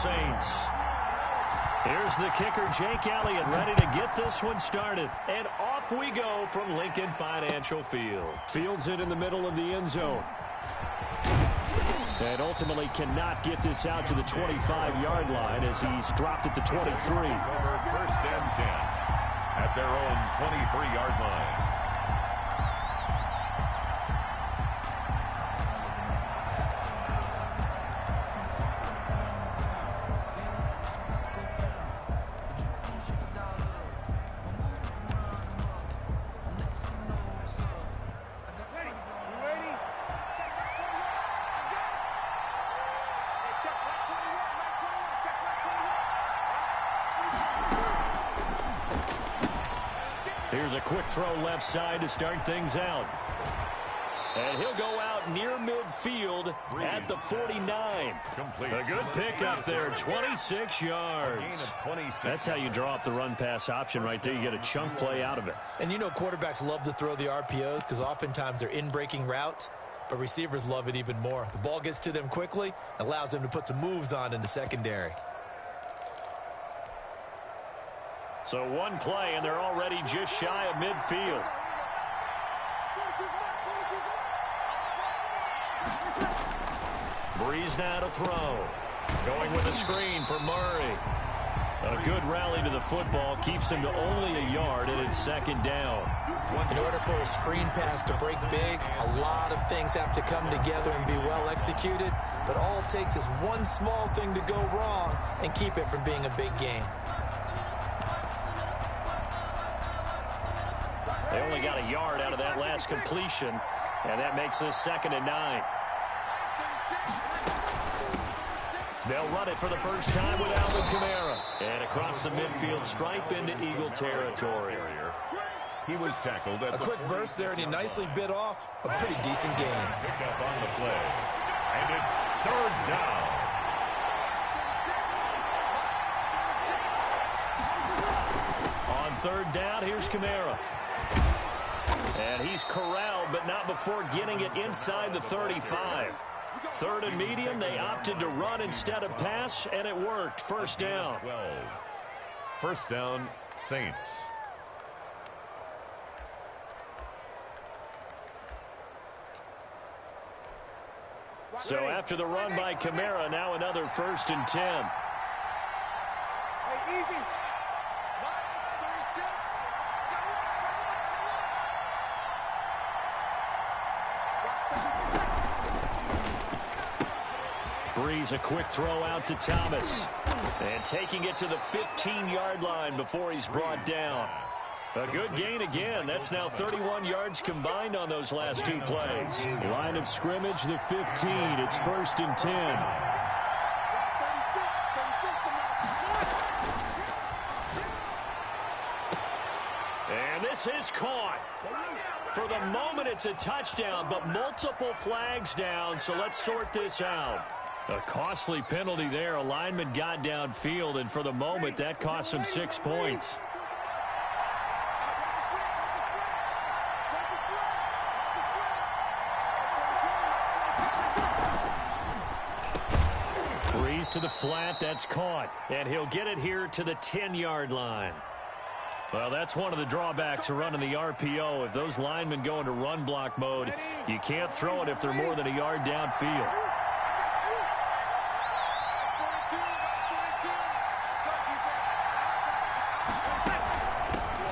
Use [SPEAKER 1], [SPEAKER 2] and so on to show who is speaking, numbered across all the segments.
[SPEAKER 1] Saints. Here's the kicker, Jake Elliott, ready to get this one started. And off we go from Lincoln Financial Field. Fields it in the middle of the end zone. And ultimately cannot get this out to the 25-yard line as he's dropped at the 23.
[SPEAKER 2] First and 10 at their own 23-yard line.
[SPEAKER 1] Here's a quick throw left side to start things out. And he'll go out near midfield at the 49. A good pickup there, 26 yards. That's how you draw up the run-pass option right there. You get a chunk play out of it.
[SPEAKER 3] And you know quarterbacks love to throw the RPOs because oftentimes they're in-breaking routes, but receivers love it even more. The ball gets to them quickly, allows them to put some moves on in the secondary.
[SPEAKER 1] So one play, and they're already just shy of midfield. Breeze now to throw. Going with a screen for Murray. A good rally to the football keeps him to only a yard, and it's second down.
[SPEAKER 3] In order for a screen pass to break big, a lot of things have to come together and be well executed, but all it takes is one small thing to go wrong and keep it from being a big game.
[SPEAKER 1] They only got a yard out of that last completion, and that makes this 2nd and 9. They'll run it for the first time with Alvin Kamara. And across the midfield stripe into Eagle territory.
[SPEAKER 2] He was tackled at
[SPEAKER 3] a quick burst there, and he nicely bit off a pretty decent gain.
[SPEAKER 2] Picked up on the play. And it's 3rd down.
[SPEAKER 1] On 3rd down, here's Kamara. And he's corralled, but not before getting it inside the 35. 3rd and medium, they opted to run instead of pass, and it worked. First down.
[SPEAKER 2] 12. First down, Saints.
[SPEAKER 1] So after the run by Kamara, now another 1st and 10.
[SPEAKER 4] Hey, easy.
[SPEAKER 1] Breeze a quick throw out to Thomas. And taking it to the 15-yard line before he's brought down. A good gain again. That's now 31 yards combined on those last 2 plays. Line of scrimmage, the 15. It's 1st and 10. And this is caught. For the moment, it's a touchdown, but multiple flags down, so let's sort this out. A costly penalty there. A lineman got downfield, and for the moment, that cost him 6 points. Breeze to the flat. That's caught. And he'll get it here to the 10-yard line. Well, that's one of the drawbacks of running the RPO. If those linemen go into run block mode, you can't throw it if they're more than a yard downfield.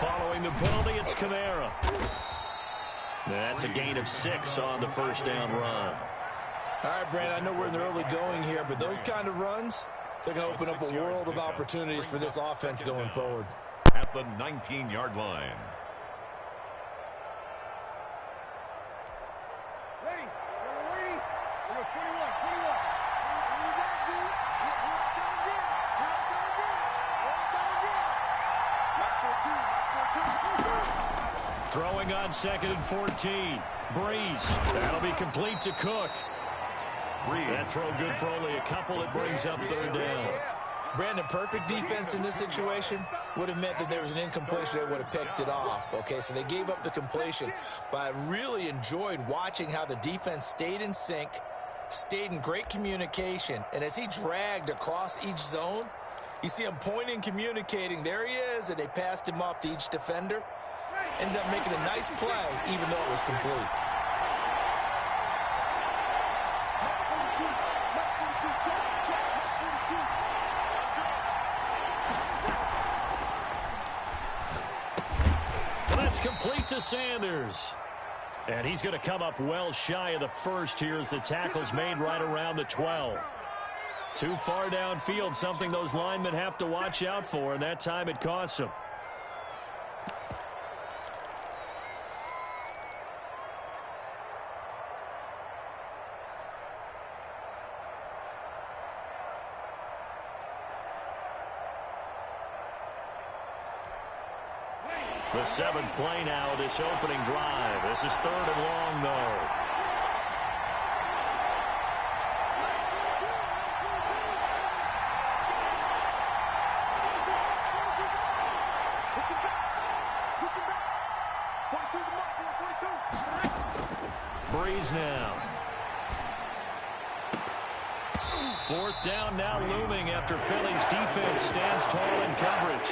[SPEAKER 1] Following the penalty, it's Kamara. That's a gain of 6 on the first down run.
[SPEAKER 3] All right, Brandon, I know we're in the early going here, but those kind of runs, they're going to open up a world of opportunities for this offense going forward.
[SPEAKER 2] At the 19-yard line.
[SPEAKER 4] Ready. We're ready. We're 21. You got to do. Watch 14.
[SPEAKER 1] Throwing on 2nd and 14. Breeze. That'll be complete to Cook. That throw good for only a couple. It brings up 3rd down.
[SPEAKER 3] Brandon, perfect defense in this situation would have meant that there was an incompletion. They would have picked it off. Okay, so they gave up the completion. But I really enjoyed watching how the defense stayed in sync, stayed in great communication, and as he dragged across each zone, you see him pointing, communicating. There he is, and they passed him off to each defender. Ended up making a nice play, even though it was complete.
[SPEAKER 1] That's complete to Sanders. And he's going to come up well shy of the first here as the tackle's made right around the 12. Too far downfield, something those linemen have to watch out for, and that time it costs them. The 7th play now of this opening drive. This is 3rd and long, though. Breeze now. 4th down now looming after Philly's defense stands tall in coverage.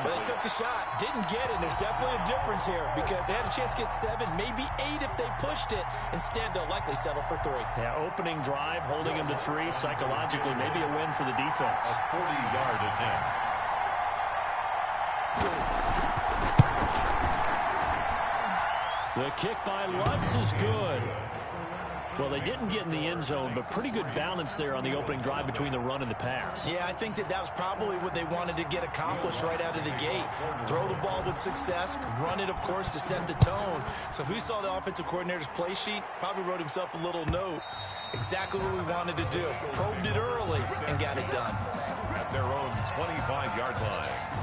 [SPEAKER 3] Well, they took the shot, didn't get it. There's definitely a difference here because they had a chance to get 7, maybe 8 if they pushed it. Instead, they'll likely settle for 3.
[SPEAKER 1] Yeah, opening drive, holding them to 3. Psychologically, maybe a win for the defense.
[SPEAKER 2] A 40-yard attempt.
[SPEAKER 1] The kick by Lutz is good. Well, they didn't get in the end zone, but pretty good balance there on the opening drive between the run and the pass.
[SPEAKER 3] Yeah, I think that was probably what they wanted to get accomplished right out of the gate. Throw the ball with success, run it, of course, to set the tone. So who saw the offensive coordinator's play sheet? Probably wrote himself a little note. Exactly what we wanted to do. Probed it early and got it done.
[SPEAKER 2] At their own 25-yard line.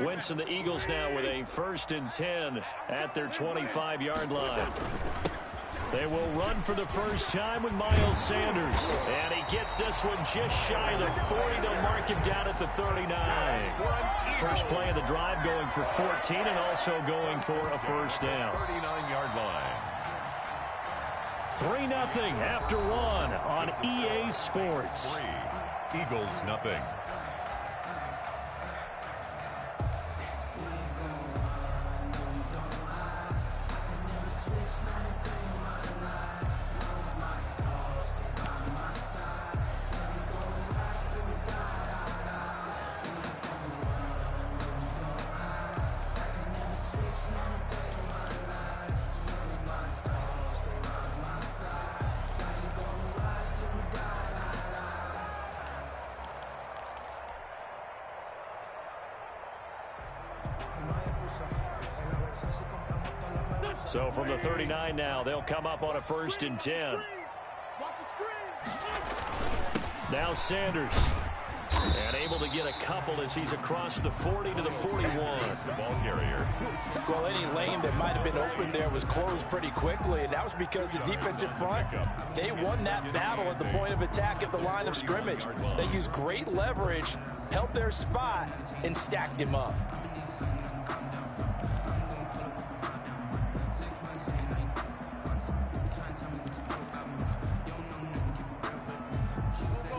[SPEAKER 1] Wentz and the Eagles now with a 1st and 10 at their 25-yard line. They will run for the first time with Miles Sanders. And he gets this one just shy of the 40. They'll mark him down at the 39. First play of the drive going for 14 and also going for a first down.
[SPEAKER 2] 39-yard line.
[SPEAKER 1] 3-0 after 1 on EA Sports.
[SPEAKER 2] 3. Eagles nothing.
[SPEAKER 1] So from the 39 now, they'll come up on a 1st and 10. Now Sanders. And able to get a couple as he's across the 40 to the 41.
[SPEAKER 2] The ball carrier.
[SPEAKER 3] Well, any lane that might have been open there was closed pretty quickly, and that was because the defensive front, they won that battle at the point of attack at the line of scrimmage. They used great leverage, held their spot, and stacked him up.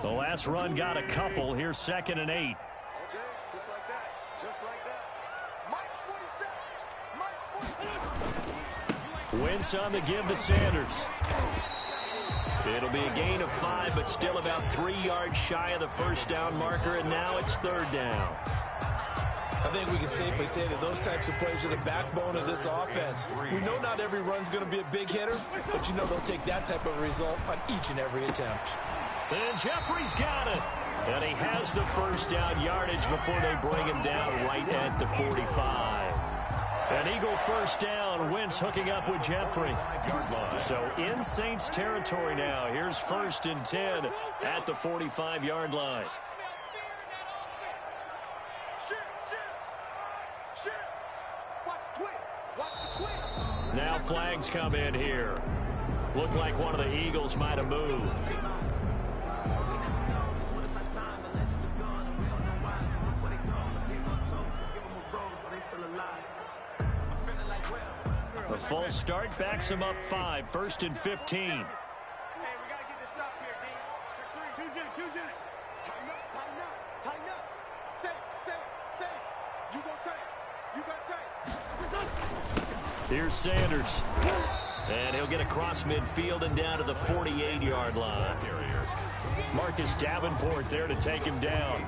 [SPEAKER 1] The last run got a couple. Here's 2nd and 8.
[SPEAKER 4] Okay, just like that. Just like that. Mike 47. Mike 47.
[SPEAKER 1] Wentz on the give to Sanders. It'll be a gain of 5, but still about 3 yards shy of the first down marker, and now it's 3rd down.
[SPEAKER 3] I think we can safely say that those types of plays are the backbone of this offense. We know not every run's going to be a big hitter, but you know they'll take that type of result on each and every attempt.
[SPEAKER 1] And Jeffrey's got it. And he has the first down yardage before they bring him down right at the 45. An Eagle first down Carson Wentz hooking up with Jeffrey. So in Saints territory now. Here's 1st and 10 at the 45-yard line. Now flags come in here. Looked like one of the Eagles might have moved. The full start backs him up 5. 1st and 15.
[SPEAKER 4] Hey, we got to get this stop here, D. Check 3. 2 Tighten up, tighten up, tighten up. Say. You go tight. You got tight.
[SPEAKER 1] Here's Sanders. And he'll get across midfield and down to the 48-yard line. Marcus Davenport there to take him down.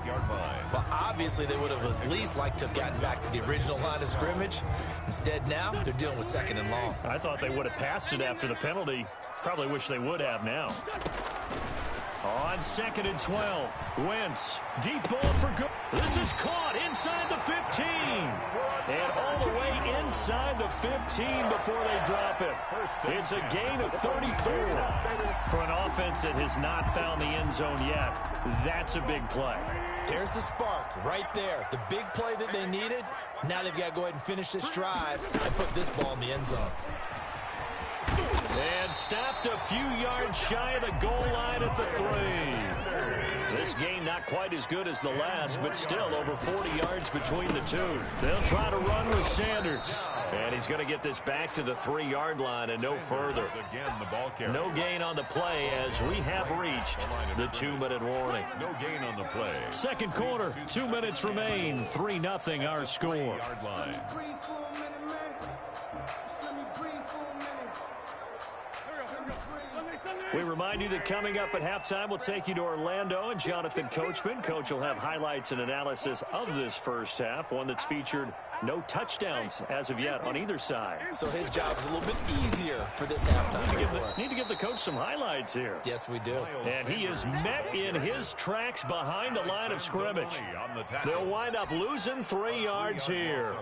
[SPEAKER 3] Well, obviously they would have at least liked to have gotten back to the original line of scrimmage. Instead now, they're dealing with 2nd and long.
[SPEAKER 1] I thought they would have passed it after the penalty. Probably wish they would have now. On 2nd and 12, Wentz, deep ball for good. This is caught inside the 15. And all the way inside the 15 before they drop it. It's a gain of 34. For an offense that has not found the end zone yet, that's a big play.
[SPEAKER 3] There's the spark right there. The big play that they needed. Now they've got to go ahead and finish this drive and put this ball in the end zone.
[SPEAKER 1] And stopped a few yards shy of the goal line at the 3. This game not quite as good as the last, but still over 40 yards between the two. They'll try to run with Sanders. And he's going to get this back to the 3-yard line and no further. No gain on the play as we have reached the 2-minute warning.
[SPEAKER 2] No gain on the play.
[SPEAKER 1] Second quarter, 2 minutes remain. 3-0 our score. We remind you that coming up at halftime, we'll take you to Orlando and Jonathan Coachman. Coach will have highlights and analysis of this first half, one that's featured no touchdowns as of yet on either side.
[SPEAKER 3] So his job is a little bit easier for this halftime.
[SPEAKER 1] Need to give the coach some highlights here.
[SPEAKER 3] Yes, we do.
[SPEAKER 1] And he is met in his tracks behind the line of scrimmage. They'll wind up losing 3 yards here.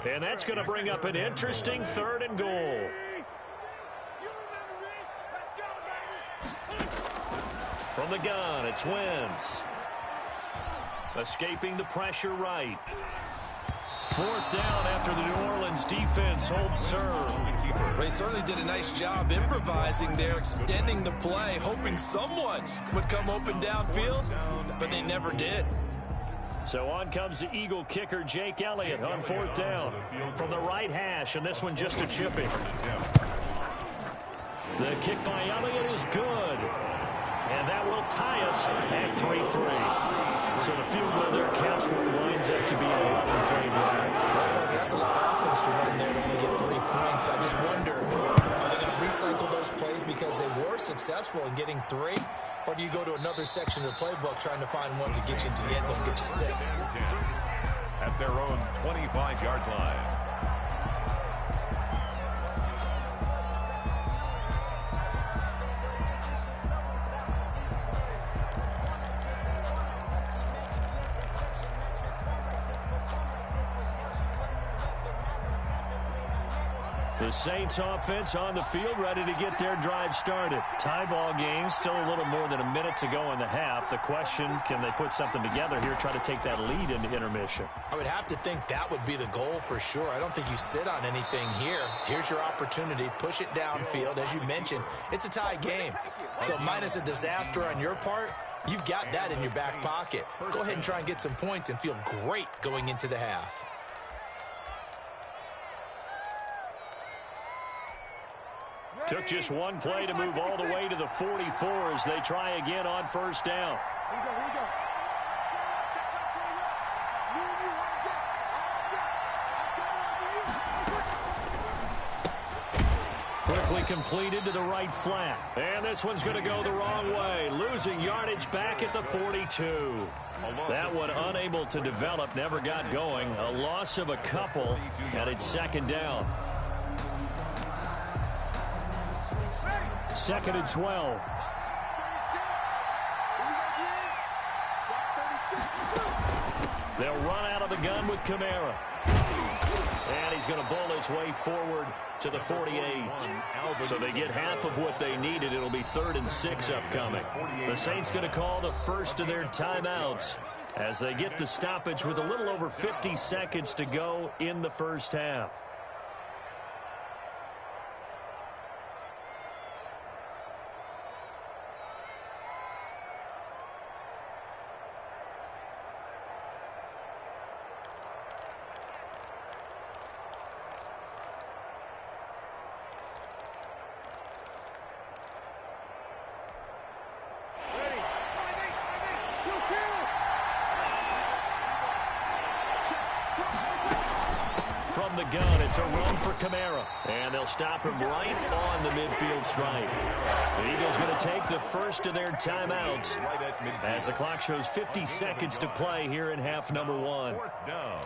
[SPEAKER 1] And that's going to bring up an interesting 3rd and goal. From the gun, it's Wentz. Escaping the pressure right. 4th down after the New Orleans defense holds serve.
[SPEAKER 3] They certainly did a nice job improvising there, extending the play, hoping someone would come open downfield, but they never did.
[SPEAKER 1] So on comes the Eagle kicker, Jake Elliott, on 4th down. From the right hash, and this one just a chipping. The kick by Elliott is good. And that will tie us at 3-3. So the field goal there counts for what winds up to be a 11-play drive.
[SPEAKER 3] That's a lot of offense to run there to only get 3 points. So I just wonder, are they going to recycle those plays because they were successful in getting 3? Or do you go to another section of the playbook trying to find ones that get you into the end zone and get you 6?
[SPEAKER 2] At their own 25-yard line.
[SPEAKER 1] The Saints offense on the field, ready to get their drive started. Tie ball game, still a little more than a minute to go in the half. The question, can they put something together here, try to take that lead into intermission?
[SPEAKER 3] I would have to think that would be the goal for sure. I don't think you sit on anything here. Here's your opportunity. Push it downfield. As you mentioned, it's a tie game. So minus a disaster on your part, you've got that in your back pocket. Go ahead and try and get some points and feel great going into the half.
[SPEAKER 1] Took just one play to move all the way to the 44 as they try again on 1st down.
[SPEAKER 4] Here we go.
[SPEAKER 1] Quickly completed to the right flat. And this one's going to go the wrong way. Losing yardage back at the 42. That one unable to develop, never got going. A loss of a couple, and it's 2nd down. 2nd and 12. They'll run out of the gun with Kamara. And he's going to bowl his way forward to the 48. So they get half of what they needed. It'll be 3rd and 6 upcoming. The Saints going to call the first of their timeouts as they get the stoppage with a little over 50 seconds to go in the first half. From the gun, it's a run for Kamara. And they'll stop him right on the midfield stripe. The Eagles going to take the first of their timeouts as the clock shows 50 seconds to play here in half number 1.
[SPEAKER 2] 4th down.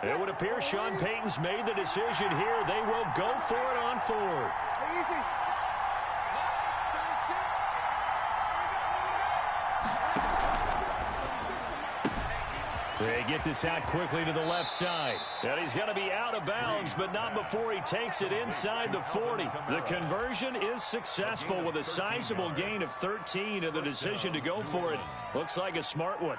[SPEAKER 1] It would appear Sean Payton's made the decision here. They will go for it on 4th. They get this out quickly to the left side. And he's going to be out of bounds, but not before he takes it inside the 40. The conversion is successful with a sizable gain of 13, and the decision to go for it looks like a smart one.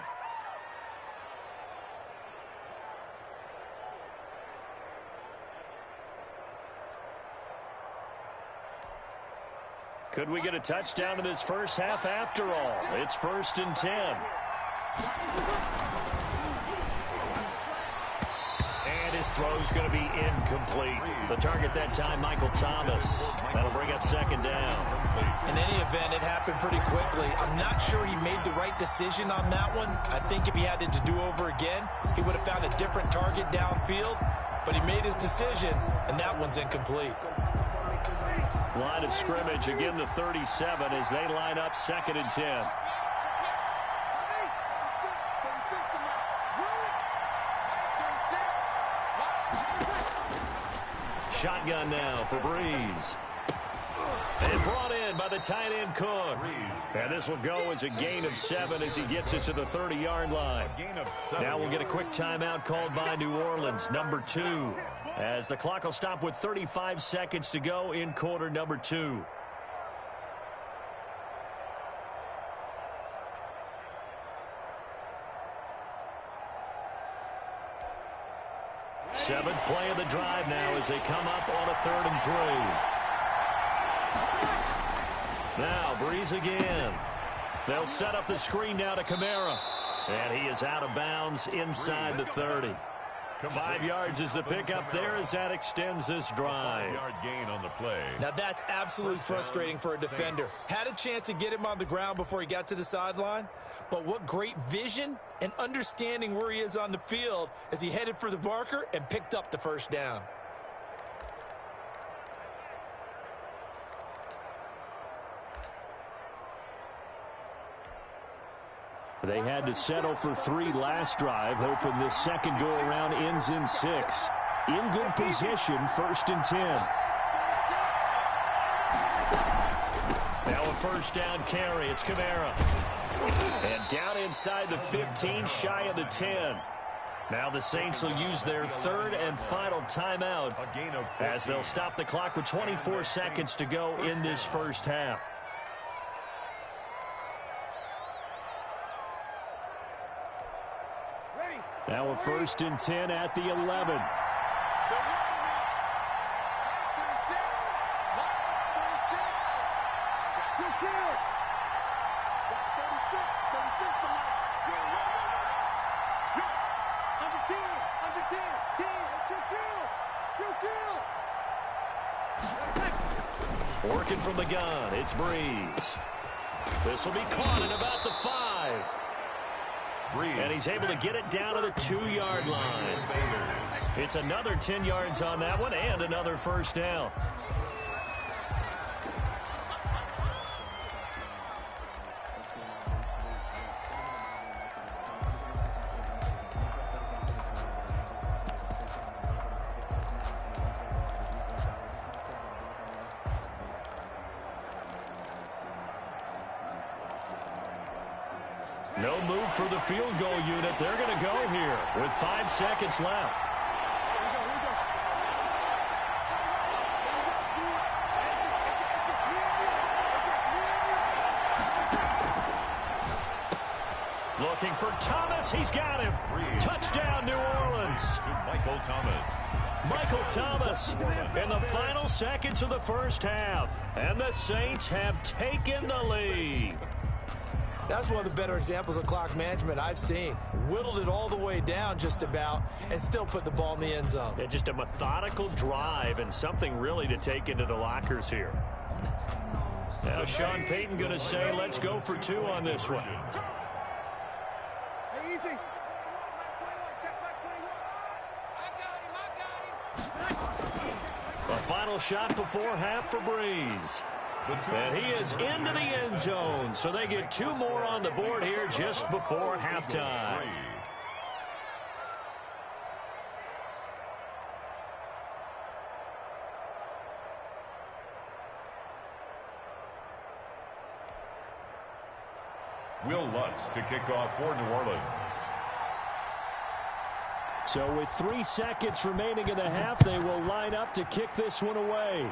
[SPEAKER 1] Could we get a touchdown in this first half after all? It's 1st and 10. And his throw's going to be incomplete. The target that time, Michael Thomas. That'll bring up 2nd down.
[SPEAKER 3] In any event, it happened pretty quickly. I'm not sure he made the right decision on that one. I think if he had it to do over again, he would have found a different target downfield. But he made his decision, and that one's incomplete.
[SPEAKER 1] Line of scrimmage, again the 37 as they line up 2nd and 10. Shotgun now for Breeze. And brought in by the tight end Cook. And this will go as a gain of 7 as he gets it to the 30-yard line. Now we'll get a quick timeout called by New Orleans, number 2. As the clock will stop with 35 seconds to go in quarter number 2. Seventh play of the drive now as they come up on a 3rd and 3. Now Breeze again. They'll set up the screen now to Kamara. And he is out of bounds inside the 30. 5 yards is the pickup there as that extends this drive.
[SPEAKER 2] 5-yard gain on the play.
[SPEAKER 3] Now that's absolutely frustrating for a defender. Had a chance to get him on the ground before he got to the sideline, but what great vision and understanding where he is on the field as he headed for the marker and picked up the 1st down.
[SPEAKER 1] They had to settle for 3 last drive, hoping this second go-around ends in 6. In good position, 1st and 10. Now a 1st down carry. It's Kamara. And down inside the 15, shy of the 10. Now the Saints will use their 3rd and final timeout as they'll stop the clock with 24 seconds to go in this first half. Now a 1st and 10 at the 11. Working from the gun, it's Breeze. This will be caught at about the 5. And he's able to get it down to the 2-yard line. It's another 10 yards on that one and another 1st down. No move for the field goal unit. They're going to go here with 5 seconds left. Looking for Thomas. He's got him. Touchdown, New Orleans.
[SPEAKER 2] To Michael Thomas.
[SPEAKER 1] Michael Thomas in the final seconds of the first half. And the Saints have taken the lead.
[SPEAKER 3] That's one of the better examples of clock management I've seen. Whittled it all the way down just about and still put the ball in the end zone.
[SPEAKER 1] Yeah, just a methodical drive and something really to take into the lockers here. Now Sean Payton going to say, let's go for 2 on this one. A final shot before half for Breeze. And he is into the end zone, so they get 2 more on the board here just before halftime.
[SPEAKER 2] Will Lutz to kick off for New Orleans.
[SPEAKER 1] So with 3 seconds remaining in the half, they will line up to kick this one away.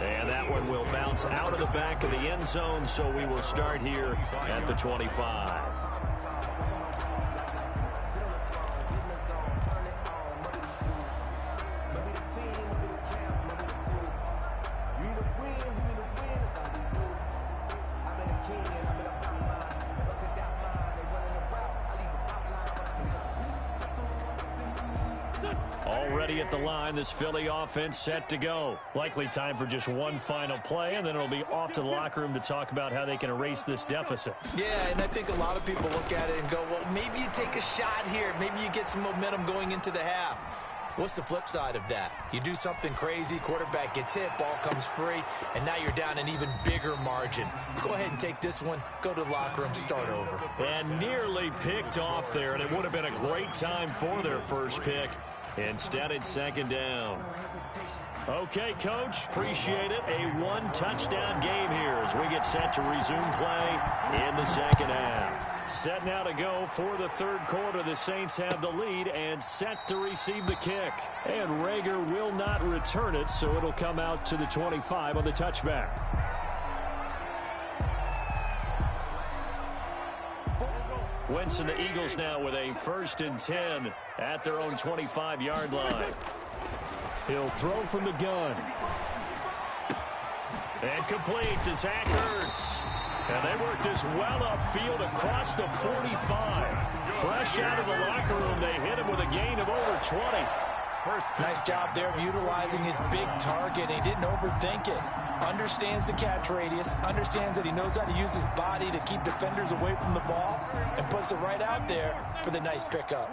[SPEAKER 1] And that one will bounce out of the back of the end zone, so we will start here at the 25. Already at the line, this Philly offense set to go. Likely time for just one final play, and then it'll be off to the locker room to talk about how they can erase this deficit.
[SPEAKER 3] Yeah, and I think a lot of people look at it and go, well, maybe you take a shot here. Maybe you get some momentum going into the half. What's the flip side of that? You do something crazy, quarterback gets hit, ball comes free, and now you're down an even bigger margin. Go ahead and take this one, go to the locker room, start over.
[SPEAKER 1] And nearly picked off there, and it would have been a great time for their first pick. Instead, it's second down. Okay, Coach, appreciate it. A 1-touchdown game here as we get set to resume play in the second half. Set now to go for the third quarter. The Saints have the lead and set to receive the kick. And Rager will not return it, so it'll come out to the 25 on the touchback. Wentz and the Eagles now with a 1st and 10 at their own 25-yard line. He'll throw from the gun. And complete to Zach Ertz. And they work this well upfield across the 45. Fresh out of the locker room, they hit him with a gain of over 20.
[SPEAKER 3] Nice job there of utilizing his big target. He didn't overthink it. Understands the catch radius, understands that he knows how to use his body to keep defenders away from the ball, and puts it right out there for the nice pickup.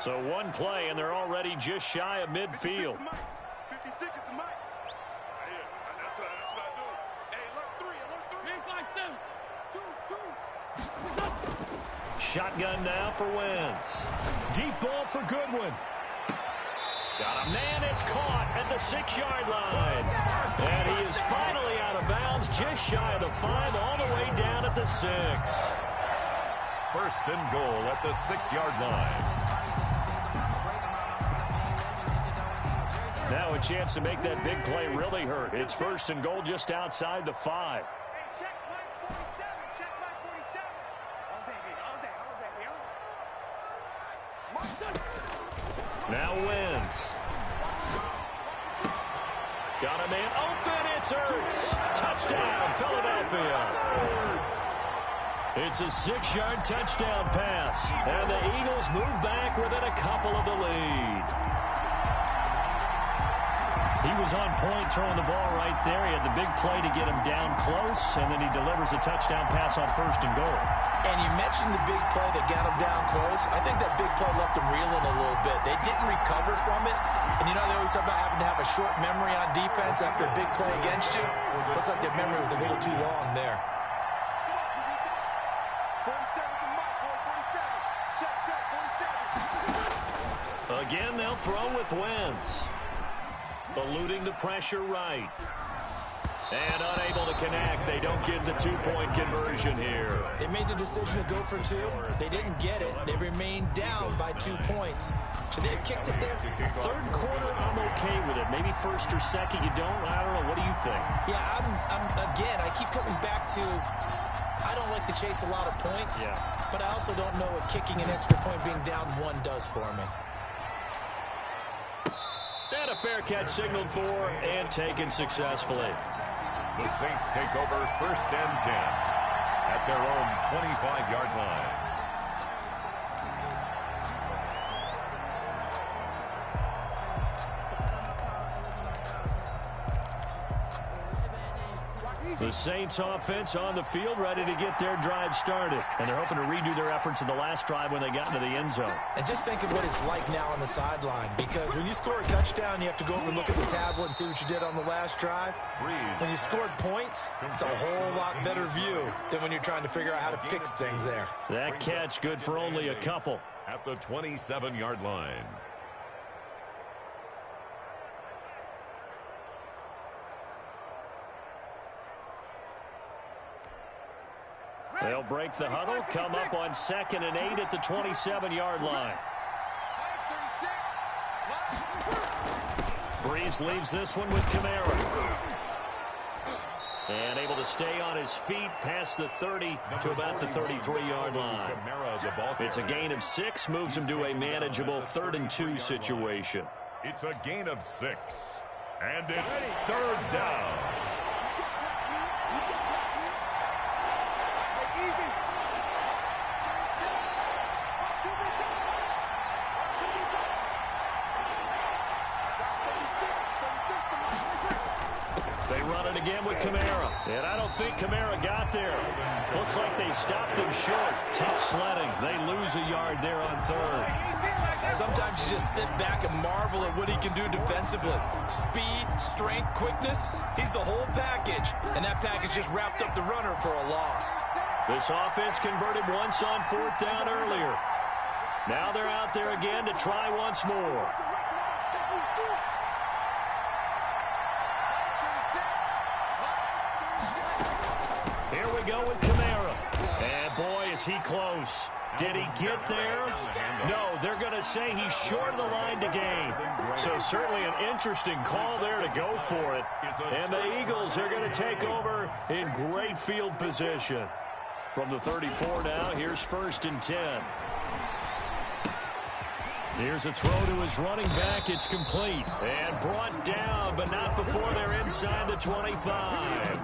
[SPEAKER 1] So one play, and they're already just shy of midfield.
[SPEAKER 4] 56 is the mic. That's what I do. Hey, alert 3.
[SPEAKER 1] Shotgun now for Wentz. Deep ball for Goodwin. Got a man, it's caught at the 6-yard line. And he is finally out of bounds, just shy of the 5, all the way down at the 6.
[SPEAKER 2] 1st and goal at the 6-yard line.
[SPEAKER 1] Now a chance to make that big play really hurt. It's 1st and goal just outside the 5.
[SPEAKER 4] Check line 47. Check line 47.
[SPEAKER 1] Now Wentz. Got a man open. It's Ertz. Touchdown, Philadelphia. It's a 6-yard touchdown pass. And the Eagles move back within a couple of the lead. He was on point throwing the ball right there. He had the big play to get him down close, and then he delivers a touchdown pass on 1st and goal.
[SPEAKER 3] And you mentioned the big play that got him down close. I think that big play left him reeling a little bit. They didn't recover from it. And you know they always talk about having to have a short memory on defense after a big play against you. Looks like their memory was a little too long there.
[SPEAKER 4] 47 to Mike, 47. Check, 47.
[SPEAKER 1] Again, they'll throw with Wentz. Eluding the pressure right. And unable to connect. They don't get the two-point conversion here.
[SPEAKER 3] They made the decision to go for two. They didn't get it. They remained down by 2 points. Should they have kicked it there?
[SPEAKER 1] Third quarter, I'm okay with it. Maybe first or second, you don't. I don't know. What do you think?
[SPEAKER 3] Yeah, again, I keep coming back to I don't like to chase a lot of points.
[SPEAKER 1] Yeah.
[SPEAKER 3] But I also don't know what kicking an extra point being down one does for me.
[SPEAKER 1] And a fair catch signaled for and taken successfully.
[SPEAKER 2] The Saints take over 1st and 10 at their own 25-yard line.
[SPEAKER 1] The Saints offense on the field, ready to get their drive started. And they're hoping to redo their efforts in the last drive when they got into the end zone.
[SPEAKER 3] And just think of what it's like now on the sideline. Because when you score a touchdown, you have to go over and look at the tablet and see what you did on the last drive. When you scored points, it's a whole lot better view than when you're trying to figure out how to fix things there.
[SPEAKER 1] That catch good for only a couple.
[SPEAKER 2] At the 27-yard line.
[SPEAKER 1] They'll break the huddle, come up on 2nd and 8 at the 27-yard line. Breeze leaves this one with Kamara. And able to stay on his feet past the 30 to about the 33-yard line. It's a gain of 6, moves him to a manageable 3rd and 2 situation.
[SPEAKER 2] It's a gain of 6. And it's 3rd down.
[SPEAKER 1] They run it again with Kamara. And I don't think Kamara got there. Looks like they stopped him short. Tough sledding. They lose a yard there on 3rd.
[SPEAKER 3] Sometimes you just sit back and marvel at what he can do defensively. Speed, strength, quickness. He's the whole package. And that package just wrapped up the runner for a loss.
[SPEAKER 1] This offense converted once on 4th down earlier. Now they're out there again to try once more. Here we go with Kamara. And boy, is he close. Did he get there? No, they're going to say he's short of the line to gain. So certainly an interesting call there to go for it. And the Eagles are going to take over in great field position. From the 34 now, here's 1st and 10. Here's a throw to his running back. It's complete. And brought down, but not before they're inside the 25.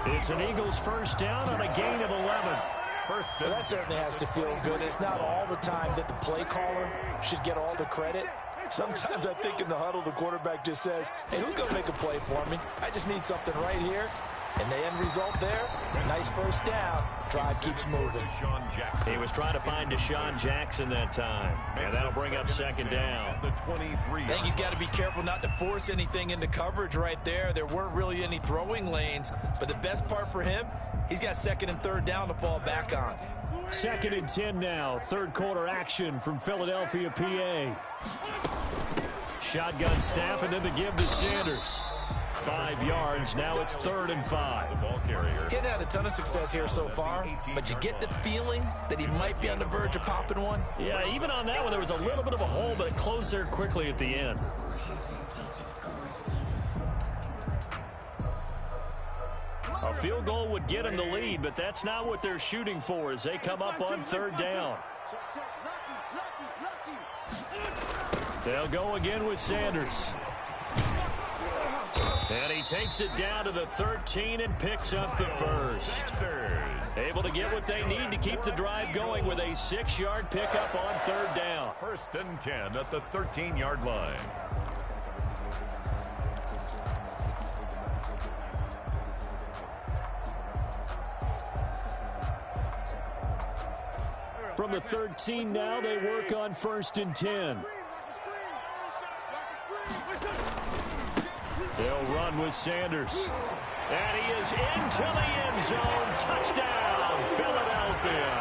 [SPEAKER 1] It's an Eagles 1st down on a gain of 11.
[SPEAKER 3] Well, that certainly has to feel good. It's not all the time that the play caller should get all the credit. Sometimes I think in the huddle, the quarterback just says, hey, who's going to make a play for me? I just need something right here. And the end result there, nice 1st down. Drive keeps moving.
[SPEAKER 1] He was trying to find Deshaun Jackson that time. And that'll bring up 2nd down.
[SPEAKER 3] I think he's got to be careful not to force anything into coverage right there. There weren't really any throwing lanes. But the best part for him, he's got 2nd and 3rd down to fall back on.
[SPEAKER 1] 2nd and 10 now. 3rd quarter action from Philadelphia, PA. Shotgun snap and then the give to Sanders. 5 yards. Now it's 3rd and 5.
[SPEAKER 3] He's had a ton of success here so far, but you get the feeling that he might be on the verge of popping one.
[SPEAKER 1] Yeah, even on that one, there was a little bit of a hole, but it closed there quickly at the end. A field goal would get him the lead, but that's not what they're shooting for as they come up on 3rd down. They'll go again with Sanders. And he takes it down to the 13 and picks up the 1st. Able to get what they need to keep the drive going with a 6-yard pickup on 3rd down.
[SPEAKER 2] 1st and 10 at the 13-yard line.
[SPEAKER 1] From the 13 now, they work on 1st and 10. They'll run with Sanders. And he is into the end zone. Touchdown, Philadelphia.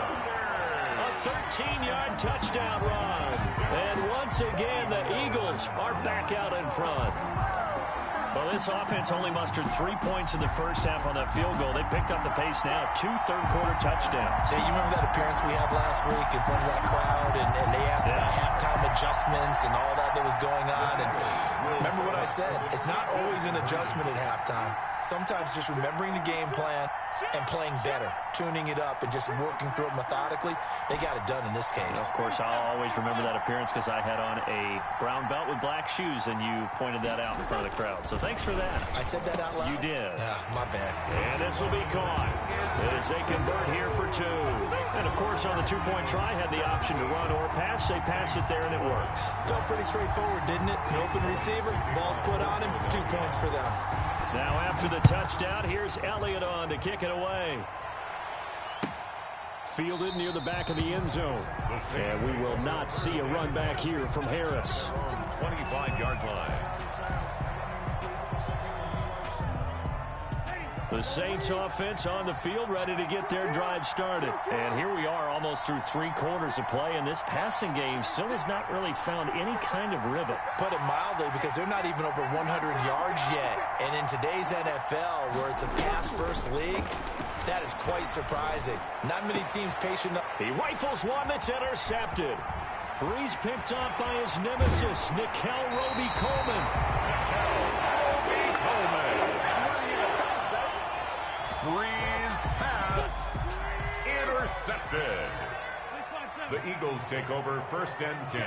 [SPEAKER 1] A 13-yard touchdown run. And once again, the Eagles are back out in front. Well, this offense only mustered 3 points in the first half on that field goal. They picked up the pace now. 2 third-quarter touchdowns.
[SPEAKER 3] Hey, you remember that appearance we had last week in front of that crowd, and they asked about halftime adjustments and all that was going on. And remember what I said. It's not always an adjustment at halftime. Sometimes just remembering the game plan and playing better, tuning it up, and just working through it methodically. They got it done in this case.
[SPEAKER 1] Of course, I'll always remember that appearance because I had on a brown belt with black shoes, and you pointed that out in front of the crowd. So thanks for that.
[SPEAKER 3] I said that out loud?
[SPEAKER 1] You did.
[SPEAKER 3] Yeah, my bad.
[SPEAKER 1] And this will be caught as they convert here for 2. And, of course, on the 2-point try, had the option to run or pass. They pass it there, and it works.
[SPEAKER 3] Felt pretty straightforward, didn't it? An open receiver, ball's put on him, 2 points for them.
[SPEAKER 1] Now after the touchdown, here's Elliott on to kick it away. Fielded near the back of the end zone. And we will not see a run back here from Harris.
[SPEAKER 2] 25-yard line.
[SPEAKER 1] The Saints offense on the field, ready to get their drive started. And here we are almost through 3 quarters of play, and this passing game still has not really found any kind of rhythm.
[SPEAKER 3] Put it mildly, because they're not even over 100 yards yet. And in today's NFL, where it's a pass-first league, that is quite surprising. Not many teams patient enough.
[SPEAKER 1] He rifles one that's intercepted. Breeze picked off by his nemesis, Nickel Roby-Coleman.
[SPEAKER 2] Breeze pass intercepted. The Eagles take over 1st and 10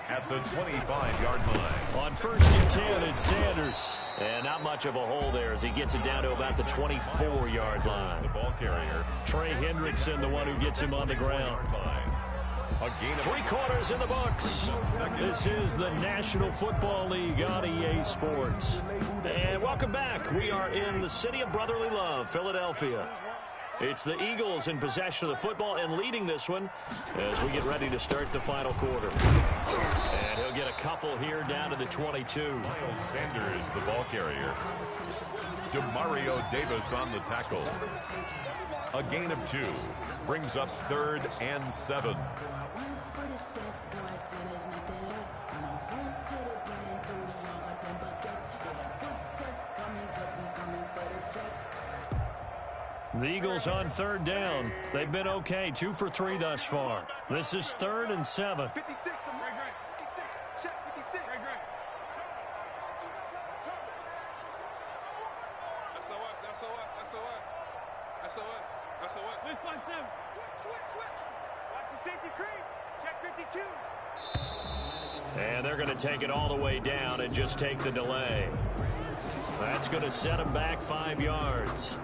[SPEAKER 2] at the 25-yard line.
[SPEAKER 1] On 1st and 10, it's Sanders. And not much of a hole there as he gets it down to about the 24-yard line.
[SPEAKER 2] The ball carrier.
[SPEAKER 1] Trey Hendrickson, the one who gets him on the ground.
[SPEAKER 2] A gain of
[SPEAKER 1] 3 quarters in the books. This is the National Football League on EA Sports. And welcome back. We are in the city of brotherly love, Philadelphia. It's the Eagles in possession of the football and leading this one as we get ready to start the final quarter. And he'll get a couple here down to the 22.
[SPEAKER 2] Miles Sanders, the ball carrier. Demario Davis on the tackle. A gain of 2. Brings up 3rd and 7.
[SPEAKER 1] The Eagles on 3rd down. They've been okay. 2 for 3 thus far. This is 3rd and 7.
[SPEAKER 4] 56. Check 56. SOS. Switch. Watch the safety creep. Check 52.
[SPEAKER 1] And they're going to take it all the way down and just take the delay. That's going to set them back 5 yards.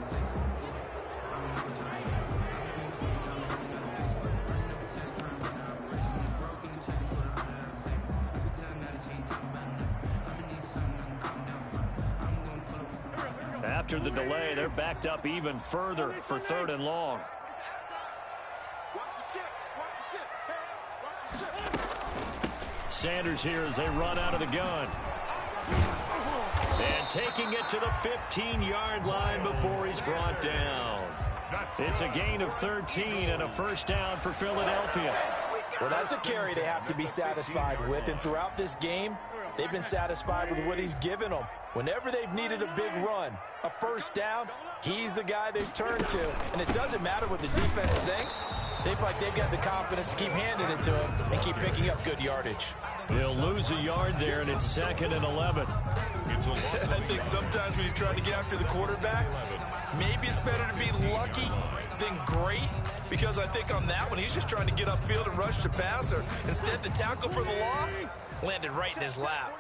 [SPEAKER 1] After the delay, they're backed up even further for 3rd and long. Sanders here as they run out of the gun. And taking it to the 15-yard line before he's brought down. It's a gain of 13 and a 1st down for Philadelphia.
[SPEAKER 3] Well, that's a carry they have to be satisfied with, and throughout this game, they've been satisfied with what he's given them. Whenever they've needed a big run, a 1st down, he's the guy they've turned to. And it doesn't matter what the defense thinks. They've got the confidence to keep handing it to him and keep picking up good yardage.
[SPEAKER 1] They'll lose a yard there, and it's 2nd and 11.
[SPEAKER 3] I think sometimes when you're trying to get after the quarterback, maybe it's better to be lucky than great, because I think on that one, he's just trying to get upfield and rush the passer. Instead, the tackle for the loss landed right in his lap.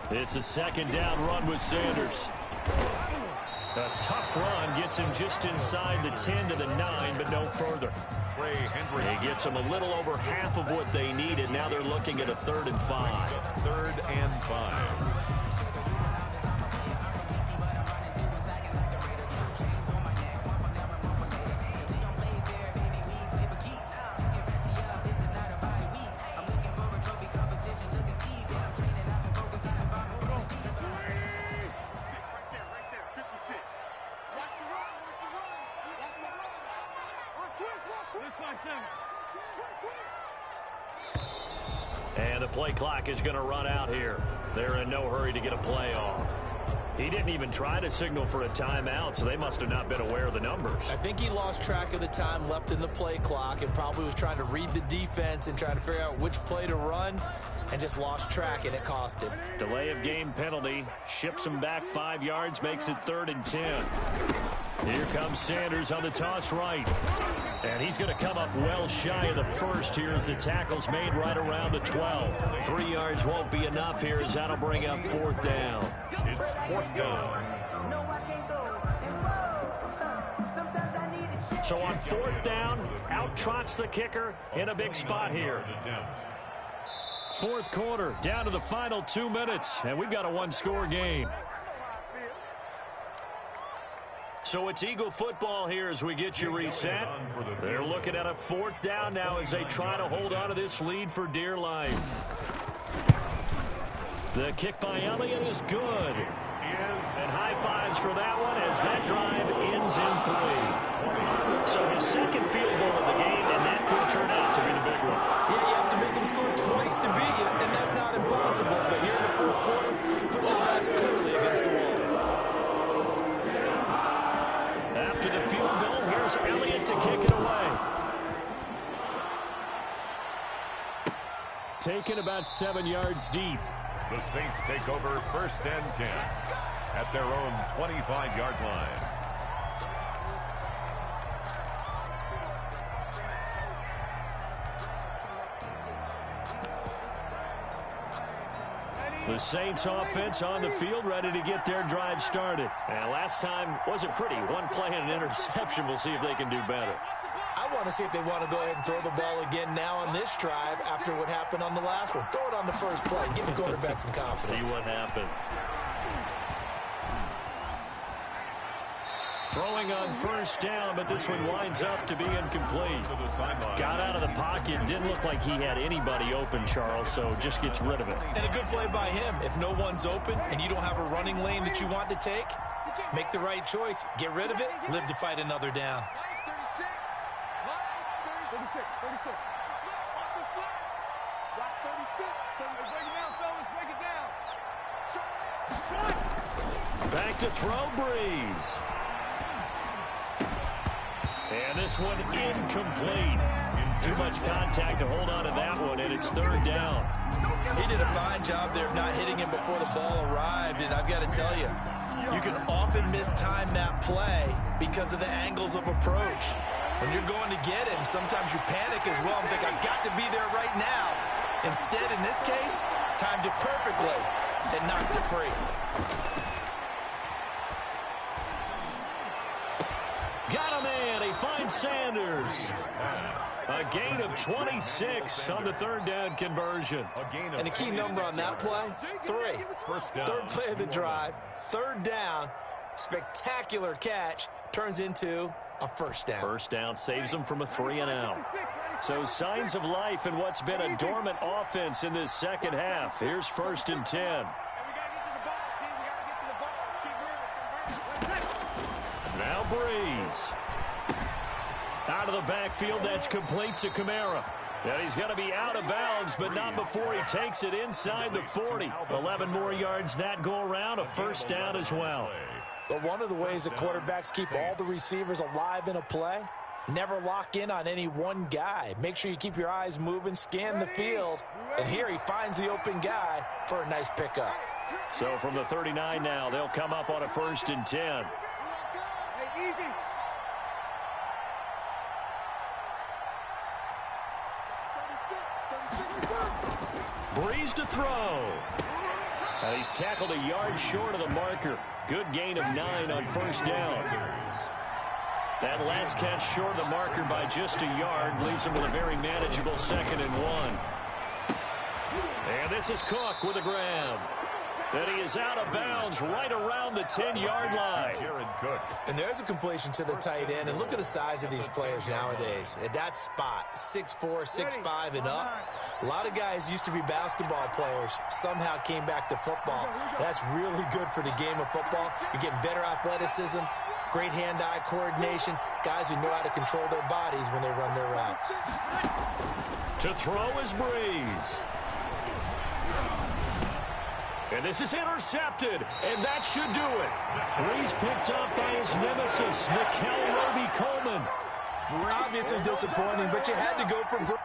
[SPEAKER 1] It's a 2nd down run with Sanders. A tough run gets him just inside the 10 to the 9, but no further.
[SPEAKER 2] Trey Hendrickson.
[SPEAKER 1] He gets them a little over half of what they needed. Now they're looking at a 3rd and 5.
[SPEAKER 2] 3rd and 5.
[SPEAKER 1] And the play clock is going to run out here. They're in no hurry to get a play off. He didn't even try to signal for a timeout, so they must have not been aware of the numbers.
[SPEAKER 3] I think he lost track of the time left in the play clock and probably was trying to read the defense and trying to figure out which play to run and just lost track, and it cost him.
[SPEAKER 1] Delay of game penalty. Ships him back 5 yards, makes it 3rd and 10. Here comes Sanders on the toss right. And he's going to come up well shy of the first here as the tackle's made right around the 12. 3 yards won't be enough here as that'll bring up 4th down.
[SPEAKER 2] It's 4th down.
[SPEAKER 1] So on 4th down, out trots the kicker in a big spot here. 4th quarter, down to the final 2 minutes, and we've got a 1-score game. So it's Eagle football here as we get you reset. They're looking at a 4th down now as they try to hold on to this lead for dear life. The kick by Elliott is good. And high fives for that one as that drive ends in 3. So his second field goal of the game, and that could turn out to be the big one.
[SPEAKER 3] Yeah, you have to make them score twice to beat you, and that's not impossible. But here in the 4th quarter, puts their backs clearly against the wall.
[SPEAKER 1] After the field goal, here's Elliott to kick it away. Taken about 7 yards deep.
[SPEAKER 2] The Saints take over 1st and 10 at their own 25-yard line.
[SPEAKER 1] The Saints offense on the field, ready to get their drive started. And last time wasn't pretty. One play and an interception. We'll see if they can do better.
[SPEAKER 3] I want to see if they want to go ahead and throw the ball again now on this drive after what happened on the last one. Throw it on the first play. Give the quarterback some confidence.
[SPEAKER 1] See what happens. Throwing on 1st down, but this one winds up to be incomplete. Got out of the pocket. Didn't look like he had anybody open, Charles, so just gets rid of it.
[SPEAKER 3] And a good play by him. If no one's open and you don't have a running lane that you want to take, make the right choice. Get rid of it. Live to fight another down.
[SPEAKER 4] 36. Watch the slip. Watch 36. Break it down, fellas. Break it down.
[SPEAKER 1] Back to throw, Breeze. And this one incomplete. Too much contact to hold on to that one, and it's 3rd down.
[SPEAKER 3] He did a fine job there of not hitting him before the ball arrived, and I've got to tell you, you can often mistime that play because of the angles of approach. When you're going to get him, sometimes you panic as well and think, I've got to be there right now. Instead, in this case, timed it perfectly and knocked it free.
[SPEAKER 1] Got him in. He finds Sanders. A gain of 26 on the 3rd down conversion.
[SPEAKER 3] And a key number on that play, 3. 3rd play of the drive, 3rd down, spectacular catch, turns into a 1st down.
[SPEAKER 1] 1st down saves them from a 3 and out. So signs of life in what's been a dormant offense in this 2nd half. Here's 1st and 10. Now Breeze. Out of the backfield, that's complete to Kamara. And he's going to be out of bounds, but not before he takes it inside the 40. 11 more yards that go around, a 1st down as well.
[SPEAKER 3] But one of the ways that quarterbacks keep all the receivers alive in a play, never lock in on any one guy. Make sure you keep your eyes moving, scan the field, and here he finds the open guy for a nice pickup.
[SPEAKER 1] So from the 39 now, they'll come up on a 1st and 10. Breeze to throw. And he's tackled a yard short of the marker. Good gain of 9 on 1st down. That last catch short of the marker by just a yard leaves him with a very manageable 2nd and 1. And this is Cook with a grab. And he is out of bounds right around the 10-yard line.
[SPEAKER 3] And there's a completion to the tight end. And look at the size of these players nowadays. At that spot, 6'4", 6'5", and up. A lot of guys used to be basketball players, somehow came back to football. That's really good for the game of football. You're getting better athleticism, Great hand-eye coordination. Guys who know how to control their bodies when they run their routes.
[SPEAKER 1] To throw is Breeze. And this is intercepted, and that should do it. Breeze picked up by his nemesis, Nickel Roby-Coleman.
[SPEAKER 3] Obviously disappointing, but you had to go for Breeze.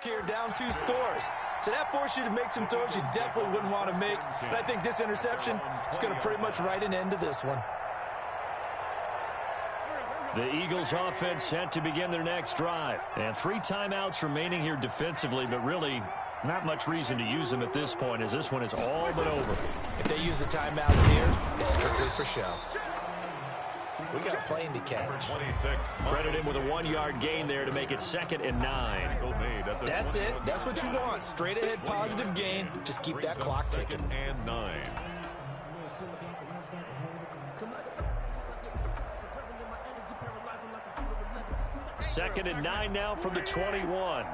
[SPEAKER 3] Here, down 2 scores. So that forced you to make some throws you definitely wouldn't want to make. And I think this interception is going to pretty much write an end to this one.
[SPEAKER 1] The Eagles offense set to begin their next drive. And 3 timeouts remaining here defensively, but really not much reason to use them at this point as this one is all but over.
[SPEAKER 3] If they use the timeouts here, it's strictly for show. We got a plane to catch.
[SPEAKER 2] 26.
[SPEAKER 1] Credit him with a 1-yard gain there to make it 2nd and 9.
[SPEAKER 3] That's it. That's what you want. Straight ahead positive gain. Just keep that clock ticking.
[SPEAKER 2] 2nd and 9.
[SPEAKER 1] Second and 9 now from the 21.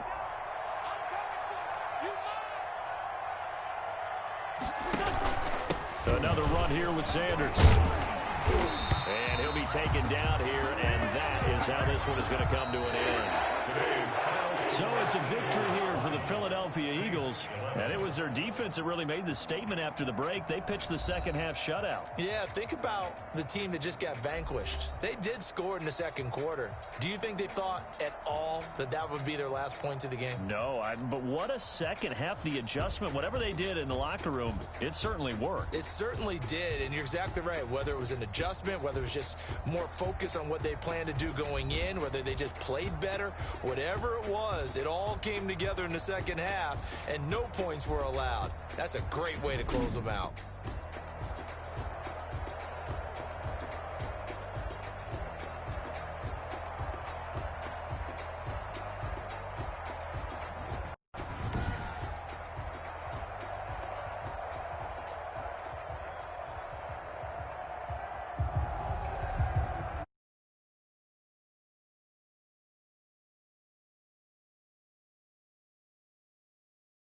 [SPEAKER 1] Another run here with Sanders. And he'll be taken down here, and that is how this one is going to come to an end. So it's a victory here for the Philadelphia Eagles, and it was their defense that really made the statement after the break. They pitched the second half shutout.
[SPEAKER 3] Yeah, think about the team that just got vanquished. They did score in the second quarter. Do you think they thought at all that that would be their last points of the game?
[SPEAKER 1] No, but what a second half. The adjustment, whatever they did in the locker room, it certainly worked.
[SPEAKER 3] It certainly did, and you're exactly right. Whether it was an adjustment, whether it was just more focus on what they planned to do going in, whether they just played better, whatever it was, it all came together in the second half, and no points were allowed. That's a great way to close them out.